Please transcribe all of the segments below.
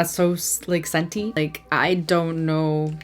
That's so like scenty. Like, I don't know.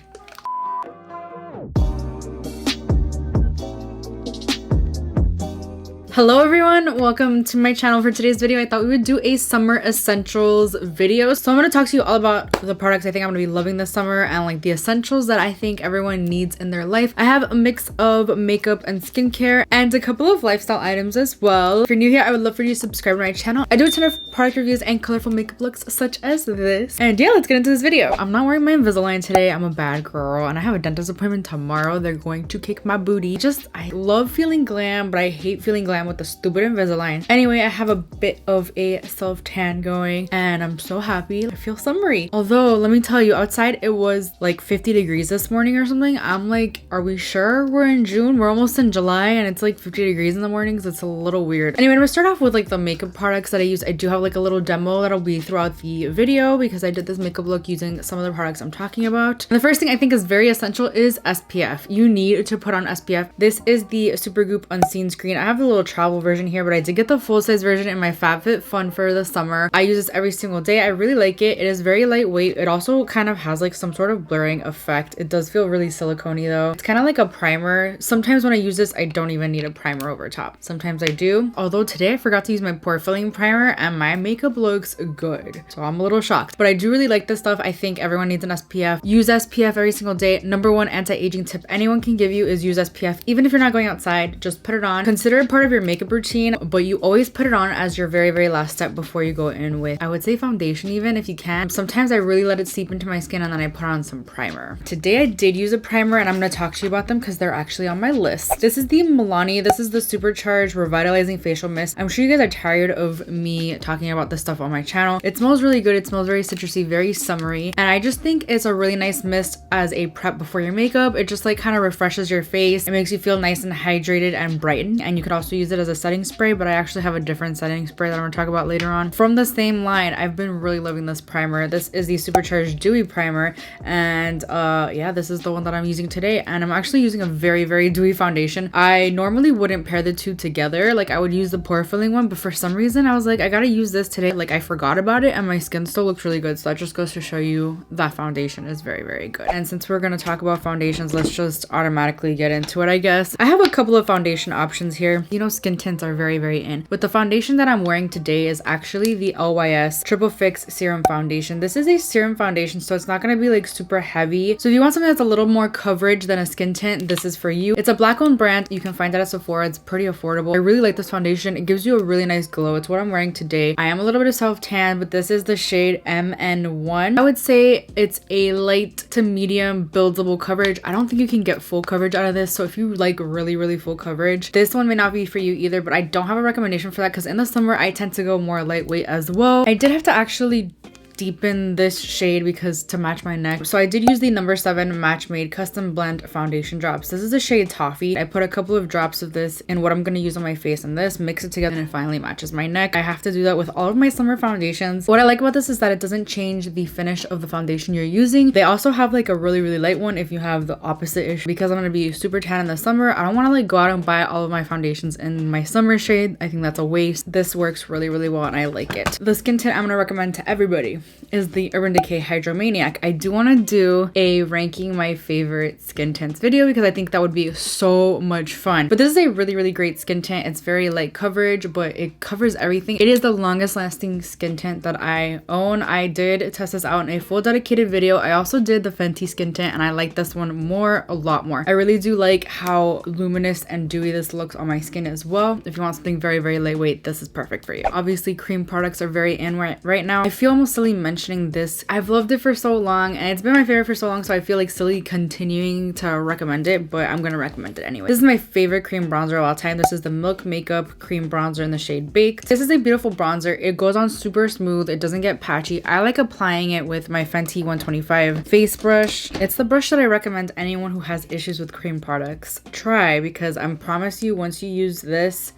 Hello everyone, welcome to my channel. For today's video, I thought we would do a summer essentials video. So I'm going to talk to you all about the products I think I'm going to be loving this summer and like the essentials that I think everyone needs in their life. I have a mix of makeup and skincare and a couple of lifestyle items as well. If you're new here, I would love for you to subscribe to my channel. I do a ton of product reviews and colorful makeup looks such as this. And yeah, let's get into this video. I'm not wearing my Invisalign today. I'm a bad girl and I have a dentist appointment tomorrow. They're going to kick my booty. I love feeling glam, but I hate feeling glam with the stupid Invisalign. Anyway, I have a bit of a self-tan going and I'm so happy. I feel summery. Although, let me tell you, outside it was like 50 degrees this morning or something. I'm like, are we sure we're in June? We're almost in July and it's like 50 degrees in the mornings. It's a little weird. Anyway, I'm gonna start off with like the makeup products that I use. I do have like a little demo that'll be throughout the video because I did this makeup look using some of the products I'm talking about. And the first thing I think is very essential is SPF. You need to put on SPF. This is the SUPERGOOP Unseen Screen. I have a little travel version here, but I did get the full-size version in my FabFitFun for the summer. I use this every single day. I really like it. It is very lightweight. It also kind of has like some sort of blurring effect. It does feel really silicone-y though. It's kind of like a primer. Sometimes when I use this, I don't even need a primer over top. Sometimes I do. Although today I forgot to use my pore filling primer and my makeup looks good. So I'm a little shocked, but I do really like this stuff. I think everyone needs an SPF. Use SPF every single day. Number one anti-aging tip anyone can give you is use SPF. Even if you're not going outside, just put it on. Consider it part of your makeup routine, but you always put it on as your very last step before you go in with, I would say, foundation even if you can. Sometimes I really let it seep into my skin and then I put on some primer. Today I did use a primer and I'm going to talk to you about them because they're actually on my list. This is the MILANI. This is the Supercharged Revitalizing Facial Mist. I'm sure you guys are tired of me talking about this stuff on my channel. It smells really good. It smells very citrusy, very summery, and I just think it's a really nice mist as a prep before your makeup. It just like kind of refreshes your face. It makes you feel nice and hydrated and brightened, and you could also use it as a setting spray, but I actually have a different setting spray that I'm going to talk about later on. From the same line, I've been really loving this primer. This is the Supercharged Dewy Primer, and yeah, this is the one that I'm using today, and I'm actually using a very dewy foundation. I normally wouldn't pair the two together. Like, I would use the pore filling one, but for some reason I was like, I gotta use this today. Like, I forgot about it and my skin still looks really good, so that just goes to show you that foundation is very good. And since we're going to talk about foundations, let's just automatically get into it, I guess. I have a couple of foundation options here. You know, skin tints are very in. But the foundation that I'm wearing today is actually the LYS Triple Fix Serum Foundation. This is a serum foundation, so it's not going to be like super heavy. So if you want something that's a little more coverage than a skin tint, this is for you. It's a black-owned brand. You can find it at Sephora. It's pretty affordable. I really like this foundation. It gives you a really nice glow. It's what I'm wearing today. I am a little bit of self-tan, but this is the shade MN1. I would say it's a light to medium buildable coverage. I don't think you can get full coverage out of this, so if you like really full coverage, this one may not be for you either, but I don't have a recommendation for that because in the summer I tend to go more lightweight as well. I did have to actually deepen this shade because to match my neck, so I did use the number 7 Match Made Custom Blend Foundation Drops. This is the shade Toffee. I put a couple of drops of this in what I'm going to use on my face and this, mix it together, and it finally matches my neck. I have to do that with all of my summer foundations. What I like about this is that it doesn't change the finish of the foundation you're using. They also have like a really light one if you have the opposite issue. Because I'm going to be super tan in the summer, I don't want to like go out and buy all of my foundations in my summer shade. I think that's a waste. This works really well and I like it. The skin tint I'm going to recommend to everybody is the Urban Decay HYDROMANIAC. I do want to do a ranking my favorite skin tints video because I think that would be so much fun. But this is a really great skin tint. It's very light coverage, but it covers everything. It is the longest lasting skin tint that I own. I did test this out in a full dedicated video. I also did the Fenty skin tint and I like this one a lot more. I really do like how luminous and dewy this looks on my skin as well. If you want something very lightweight, this is perfect for you. Obviously, cream products are very in right now. I feel almost silly mentioning this. I've loved it for so long and it's been my favorite for so long, so I feel like silly continuing to recommend it, but I'm gonna recommend it anyway. This is my favorite cream bronzer of all time. This is the Milk Makeup Cream Bronzer in the shade Baked. This is a beautiful bronzer. It goes on super smooth. It doesn't get patchy. I like applying it with my Fenty 125 face brush. It's the brush that I recommend anyone who has issues with cream products try, because I promise you, once you use this,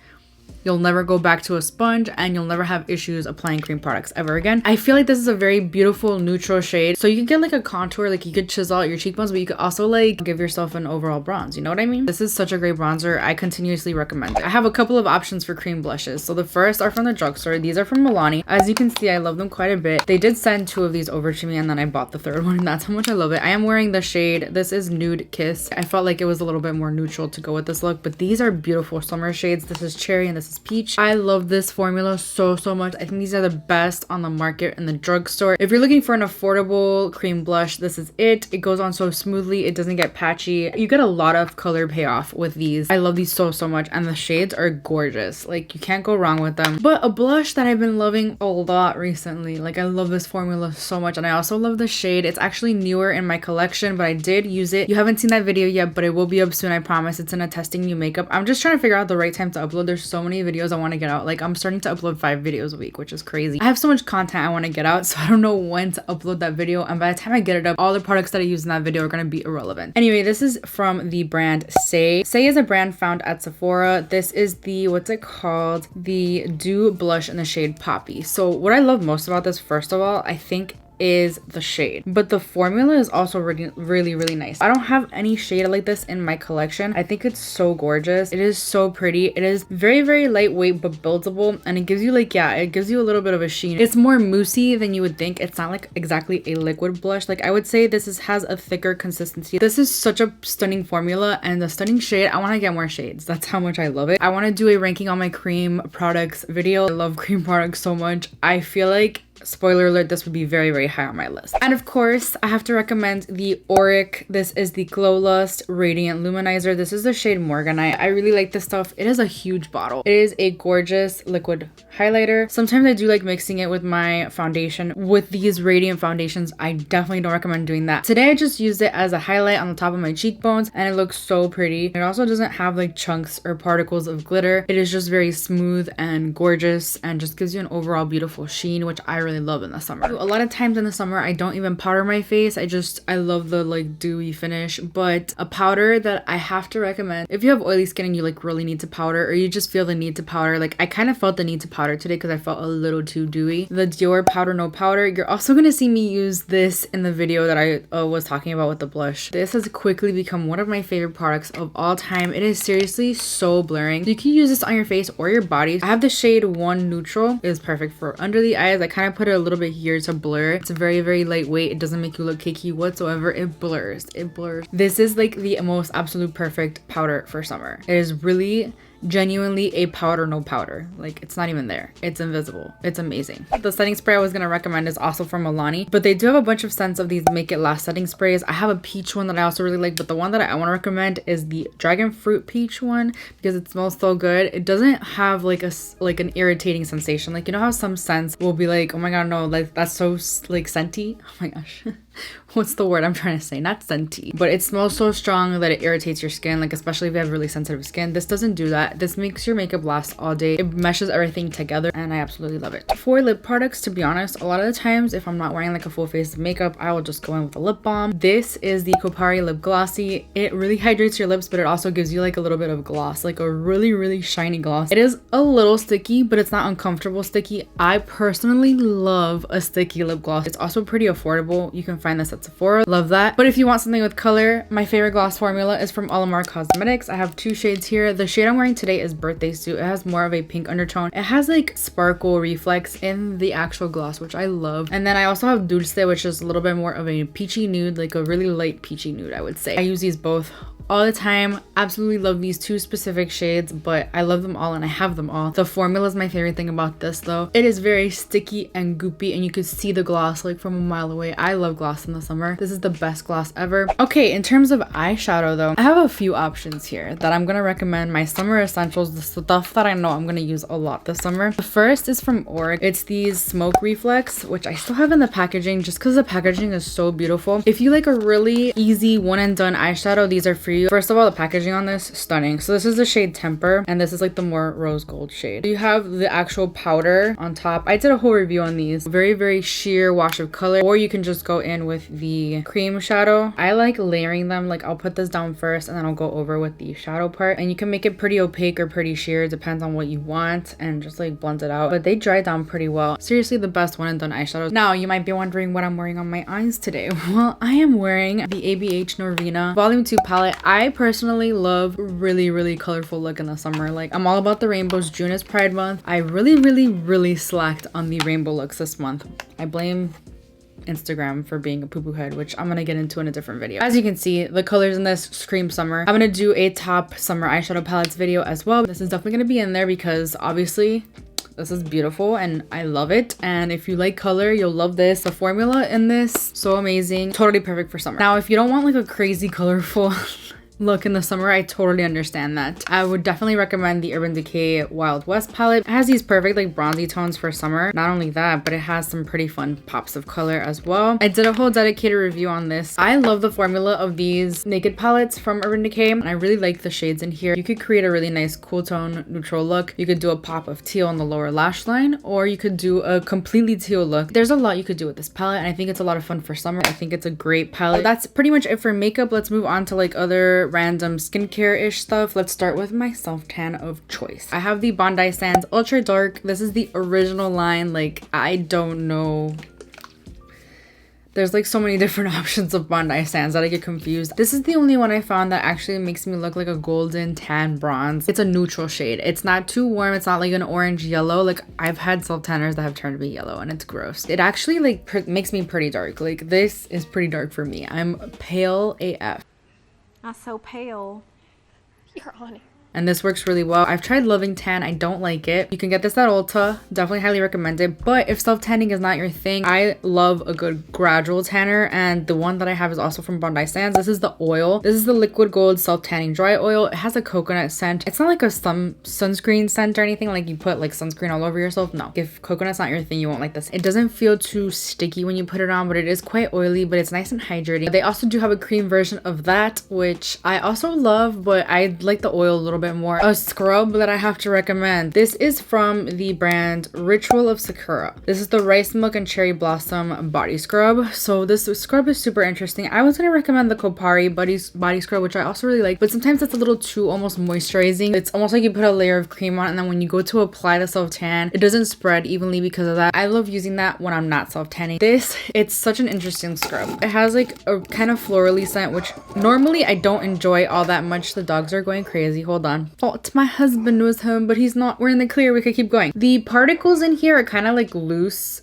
you'll never go back to a sponge, and you'll never have issues applying cream products ever again. I feel like this is a very beautiful neutral shade. So you could get like a contour, like you could chisel out your cheekbones, but you could also like give yourself an overall bronze. You know what I mean? This is such a great bronzer. I continuously recommend it. I have a couple of options for cream blushes. So the first are from the drugstore. These are from MILANI. As you can see, I love them quite a bit. They did send 2 of these over to me, and then I bought the 3rd one. That's how much I love it. I am wearing the shade. This is Nude Kiss. I felt like it was a little bit more neutral to go with this look, but these are beautiful summer shades. This is Cherry and this is Peach. I love this formula so much. I think these are the best on the market in the drugstore. If you're looking for an affordable cream blush, this is it. It goes on so smoothly. It doesn't get patchy. You get a lot of color payoff with these. I love these so much, and the shades are gorgeous. Like, you can't go wrong with them. But a blush that I've been loving a lot recently, like I love this formula so much, and I also love the shade. It's actually newer in my collection, but I did use it. You haven't seen that video yet, but it will be up soon, I promise. It's in a testing new makeup. I'm just trying to figure out the right time to upload. There's so many videos I want to get out. Like, I'm starting to upload 5 videos a week, which is crazy. I have so much content I want to get out, so I don't know when to upload that video, and by the time I get it up, all the products that I use in that video are going to be irrelevant. Anyway, this is from the brand SAIE. SAIE is a brand found at Sephora. This is the, what's it called? The Dew blush in the shade Poppy. So what I love most about this, first of all, I think is the shade, but the formula is also really nice. I don't have any shade like this in my collection. I think it's so gorgeous. It is so pretty. It is very lightweight but buildable, and it gives you like, yeah, it gives you a little bit of a sheen. It's more moussey than you would think. It's not like exactly a liquid blush. Like, I would say this has a thicker consistency. This is such a stunning formula, and the stunning shade, I want to get more shades. That's how much I love it. I want to do a ranking on my cream products video. I love cream products so much. I feel like, spoiler alert, this would be very high on my list. And of course, I have to recommend the Auric. This is the Glow Lust Radiant Luminizer. This is the shade Morganite. I really like this stuff. It is a huge bottle. It is a gorgeous liquid highlighter. Sometimes I do like mixing it with my foundation. With these radiant foundations, I definitely don't recommend doing that. Today I just used it as a highlight on the top of my cheekbones, and it looks so pretty. It also doesn't have like chunks or particles of glitter. It is just very smooth and gorgeous, and just gives you an overall beautiful sheen, which I really love in the summer. A lot of times in the summer, I don't even powder my face. I love the like dewy finish. But a powder that I have to recommend, if you have oily skin and you like really need to powder, or you just feel the need to powder, like I kind of felt the need to powder today because I felt a little too dewy, the Dior Powder No Powder. You're also going to see me use this in the video that I was talking about with the blush. This has quickly become one of my favorite products of all time. It is seriously so blurring. You can use this on your face or your body. I have the shade 1 Neutral. It is perfect for under the eyes. I kind of put it a little bit here to blur. It's very lightweight. It doesn't make you look cakey whatsoever. It blurs. This is like the most absolute perfect powder for summer. It is really genuinely a powder no powder. Like, it's not even there. It's invisible. It's amazing. The setting spray I was gonna recommend is also from MILANI, but they do have a bunch of scents of these Make It Last setting sprays. I have a peach one that I also really like, but the one that I want to recommend is the dragon fruit peach one because it smells so good. It doesn't have like an irritating sensation. Like, you know how some scents will be like, oh my god, no, like that's so like scenty. Oh my gosh. What's the word I'm trying to say? Not scenty, but it smells so strong that it irritates your skin, like especially if you have really sensitive skin. This doesn't do that. This makes your makeup last all day. It meshes everything together, and I absolutely love it. For lip products, to be honest, a lot of the times if I'm not wearing like a full face of makeup, I will just go in with a lip balm. This is the KOPARI Lip Glossy. It really hydrates your lips, but it also gives you like a little bit of gloss, like a really shiny gloss. It is a little sticky, but it's not uncomfortable sticky. I personally love a sticky lip gloss. It's also pretty affordable. You can find this at Sephora. Love that. But if you want something with color, my favorite gloss formula is from Alamar Cosmetics. I have 2 shades here. The shade I'm wearing today is Birthday Suit. It has more of a pink undertone. It has like sparkle reflex in the actual gloss, which I love. And then I also have Dulce, which is a little bit more of a peachy nude, like a really light peachy nude, I would say. I use these both all the time. Absolutely love these 2 specific shades, but I love them all and I have them all. The formula is my favorite thing about this though. It is very sticky and goopy, and you could see the gloss like from a mile away. I love gloss in the summer. This is the best gloss ever. Okay, in terms of eyeshadow though, I have a few options here that I'm gonna recommend. My summer essentials, the stuff that I know I'm gonna use a lot this summer. The first is from Auric. It's these Smoke Reflex, which I still have in the packaging just because the packaging is so beautiful. If you like a really easy one and done eyeshadow, these are for review. First of all, the packaging on this, stunning. So this is the shade Temper, and this is like the more rose gold shade. You have the actual powder on top. I did a whole review on these. Very, very sheer wash of color, or you can just go in with the cream shadow. I like layering them. Like I'll put this down first and then I'll go over with the shadow part, and you can make it pretty opaque or pretty sheer, depends on what you want, and just like blend it out. But they dry down pretty well. Seriously, the best one and done eyeshadows. Now you might be wondering what I'm wearing on my eyes today. Well, I am wearing the ABH Norvina Volume 2 palette. I personally love really colorful look in the summer. Like I'm all about the rainbows. June is Pride Month. I really slacked on the rainbow looks this month. I blame Instagram for being a poo-poo head, which I'm gonna get into in a different video. As you can see, the colors in this scream summer. I'm gonna do a top summer eyeshadow palettes video as well. This is definitely gonna be in there because obviously this is beautiful and I love it. And if you like color, you'll love this. The formula in this, so amazing. Totally perfect for summer. Now, if you don't want like a crazy colorful look in the summer, I totally understand that. I would definitely recommend the Urban Decay Wild West palette. It has these perfect like bronzy tones for summer. Not only that, but it has some pretty fun pops of color as well. I did a whole dedicated review on this. I love the formula of these naked palettes from Urban Decay, and I really like the shades in here. You could create a really nice cool tone neutral look. You could do a pop of teal on the lower lash line, or you could do a completely teal look. There's a lot you could do with this palette, and I think it's a lot of fun for summer. I think it's a great palette. That's pretty much it for makeup. Let's move on to like other random skincare-ish stuff. Let's start with my self-tan of choice. I have the Bondi Sands Ultra Dark. This is the original line. Like, I don't know. There's like so many different options of Bondi Sands that I get confused. This is the only one I found that actually makes me look like a golden tan bronze. It's a neutral shade. It's not too warm. It's not like an orange yellow. Like I've had self-tanners that have turned to be yellow and it's gross. It actually like makes me pretty dark. Like this is pretty dark for me. I'm pale AF. Not so pale. You're on it. And this works really well. I've tried Loving Tan. I don't like it. You can get this at Ulta. Definitely highly recommend it. But if self-tanning is not your thing, I love a good gradual tanner. And the one that I have is also from Bondi Sands. This is the oil. This is the Liquid Gold Self-Tanning Dry Oil. It has a coconut scent. It's not like a sunscreen scent or anything. Like you put like sunscreen all over yourself. No. If coconut's not your thing, you won't like this. It doesn't feel too sticky when you put it on, but it is quite oily, but it's nice and hydrating. They also do have a cream version of that, which I also love, but I like the oil a little bit more. A scrub that I have to recommend. This is from the brand Ritual of Sakura. This is the Rice Milk and Cherry Blossom body scrub. So this scrub is super interesting. I was gonna recommend the KOPARI body scrub, which I also really like, but sometimes it's a little too almost moisturizing. It's almost like you put a layer of cream on and then when you go to apply the self-tan, it doesn't spread evenly because of that. I love using that when I'm not self-tanning. It's such an interesting scrub. It has like a kind of florally scent, which normally I don't enjoy all that much. The dogs are going crazy. Hold on. Thought my husband was home, but he's not. We're in the clear. We could keep going. The particles in here are kind of like loose.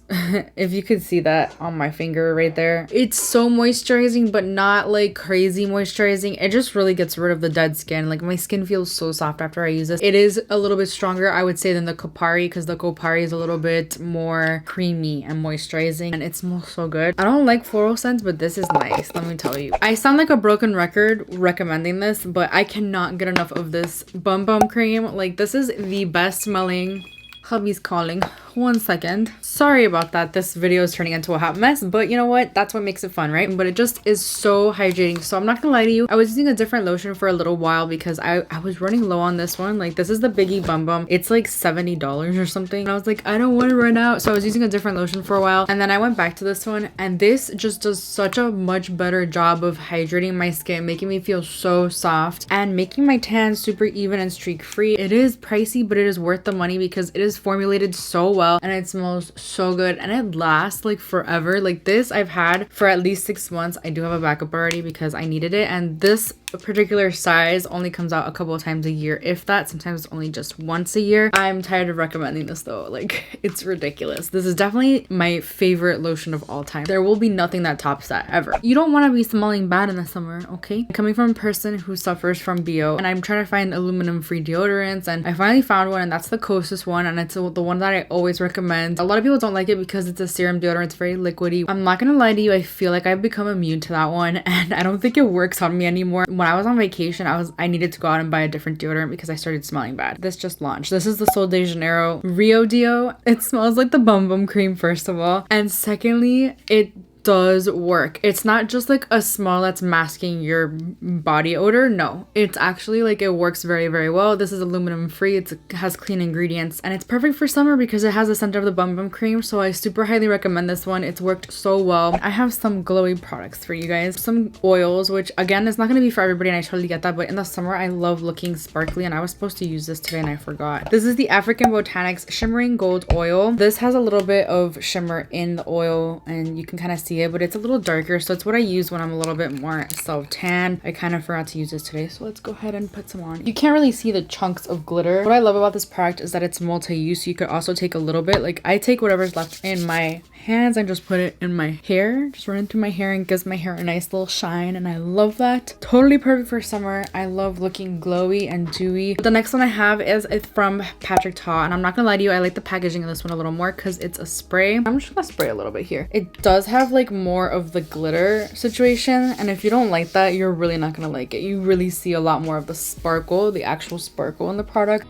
If you could see that on my finger right there. It's so moisturizing, but not like crazy moisturizing. It just really gets rid of the dead skin. Like my skin feels so soft after I use this. It is a little bit stronger, I would say, than the KOPARI, because the KOPARI is a little bit more creamy and moisturizing, and it smells so good. I don't like floral scents, but this is nice. Let me tell you. I sound like a broken record recommending this, but I cannot get enough of this Bum Bum cream. Like this is the best smelling. Hubby's calling. 1 second. Sorry about that. This video is turning into a hot mess, but you know what? That's what makes it fun, right? But it just is so hydrating. So I'm not gonna lie to you. I was using a different lotion for a little while because I was running low on this one. Like this is the Biggie Bum Bum. It's like $70 or something. And I was like, I don't want to run out. So I was using a different lotion for a while. And then I went back to this one. And this just does such a much better job of hydrating my skin, making me feel so soft and making my tan super even and streak free. It is pricey, but it is worth the money because it is formulated so well. And it smells so good and it lasts like forever. Like this I've had for at least 6 months. I do have a backup already because I needed it, and this particular size only comes out a couple of times a year, if that. Sometimes only just once a year. I'm tired of recommending this though. Like it's ridiculous. This is definitely my favorite lotion of all time. There will be nothing that tops that ever. You don't want to be smelling bad in the summer, okay? Coming from a person who suffers from BO, and I'm trying to find aluminum free deodorants, and I finally found one, and that's the Kosas one, and it's the one that I always recommend. A lot of people don't like it because it's a serum deodorant. It's very liquidy. I'm not gonna lie to you, I feel like I've become immune to that one, and I don't think it works on me anymore. When I was on vacation, I needed to go out and buy a different deodorant because I started smelling bad. This just launched. This is the Sol de Janeiro Rio Deo. It smells like the Bum Bum cream, first of all, and secondly, it does work. It's not just like a smell that's masking your body odor. No, it's actually like it works very, very well. This is aluminum free. It has clean ingredients and it's perfect for summer because it has the scent of the bum bum cream. So I super highly recommend this one. It's worked so well. I have some glowy products for you guys. Some oils, which again, it's not going to be for everybody and I totally get that. But in the summer, I love looking sparkly and I was supposed to use this today and I forgot. This is the African Botanics Shimmering Gold Oil. This has a little bit of shimmer in the oil and you can kind of see it, but it's a little darker. So it's what I use when I'm a little bit more self-tan. I kind of forgot to use this today. So let's go ahead and put some on. You can't really see the chunks of glitter. What I love about this product is that it's multi-use. You could also take a little bit. Like I take whatever's left in my hands and just put it in my hair. Just run it through my hair and gives my hair a nice little shine. And I love that. Totally perfect for summer. I love looking glowy and dewy. The next one I have is from Patrick Ta. And I'm not gonna lie to you, I like the packaging of this one a little more because it's a spray. I'm just gonna spray a little bit here. It does have like more of the glitter situation. And if you don't like that, you're really not gonna like it. You really see a lot more of the sparkle, the actual sparkle in the product.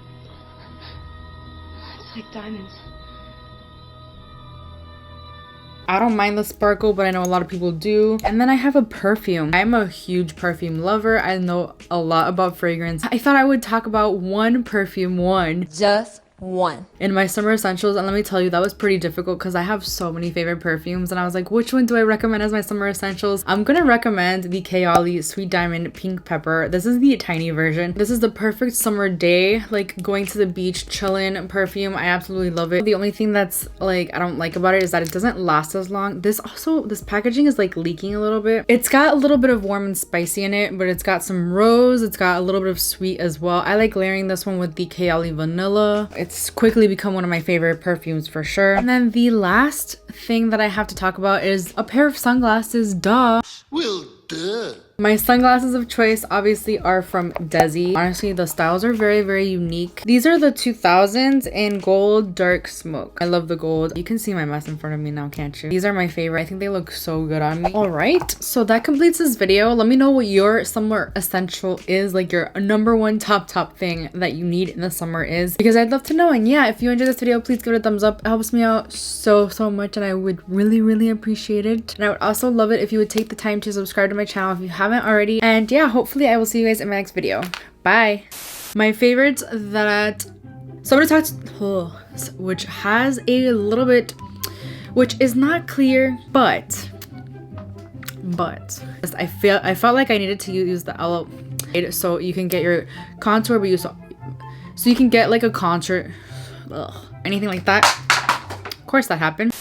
It's like diamonds. I don't mind the sparkle, but I know a lot of people do. And then I have a perfume. I'm a huge perfume lover. I know a lot about fragrance. I thought I would talk about one perfume, Just one. in my summer essentials, and let me tell you, that was pretty difficult because I have so many favorite perfumes and I was like, which one do I recommend as my summer essentials? I'm gonna recommend the KAYALI Sweet Diamond Pink Pepper. This is the tiny version. This is the perfect summer day, like going to the beach, chilling perfume. I absolutely love it. The only thing that's like I don't like about it is that it doesn't last as long. This packaging is like leaking a little bit. It's got a little bit of warm and spicy in it, but it's got some rose. It's got a little bit of sweet as well. I like layering this one with the KAYALI Vanilla. It's quickly become one of my favorite perfumes for sure. And then the last thing that I have to talk about is a pair of sunglasses. Duh. Well, duh. My sunglasses of choice obviously are from Dezi. Honestly, the styles are very, very unique. These are the 2000s in gold dark smoke. I love the gold. You can see my mess in front of me now, can't you? These are my favorite. I think they look so good on me. All right, so that completes this video. Let me know what your summer essential is, like your number one top thing that you need in the summer is, because I'd love to know. And yeah, if you enjoyed this video, please give it a thumbs up. It helps me out so much and I would really appreciate it. And I would also love it if you would take the time to subscribe to my channel if you haven't already. And yeah, hopefully I will see you guys in my next video. Bye. My favorites that somebody talked, which has a little bit, which is not clear, but I felt like I needed to use the aloe so you can get your contour, but so you can get like a contour, anything like that. Of course that happened.